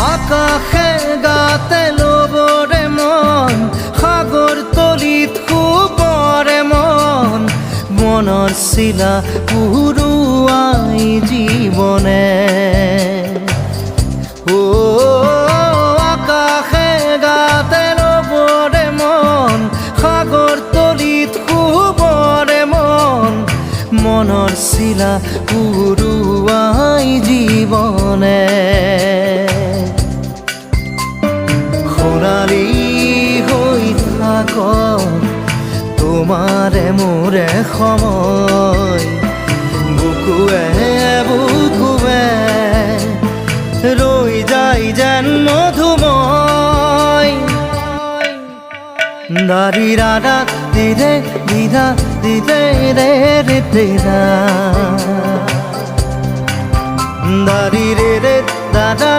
আকাশে গাতে ল'বৰে মন সাগৰ তলিত শুবৰে মন মনৰ চিলা উৰুৱাই জীৱনে আকাশে গাতে ল'বৰে মন সাগৰ তলিত শুবৰে মন মনৰ চিলা উৰুৱাই জীৱনে সোণালী হৈ থাকক তোমাৰে মোৰে সময় বুকুৱে বুকুৱে ৰৈ যায় যেন মধুময় দাৰি ৰাধা দিদে দিদা দিদে ৰে ৰে দিদা দাৰি ৰে ৰে দাদা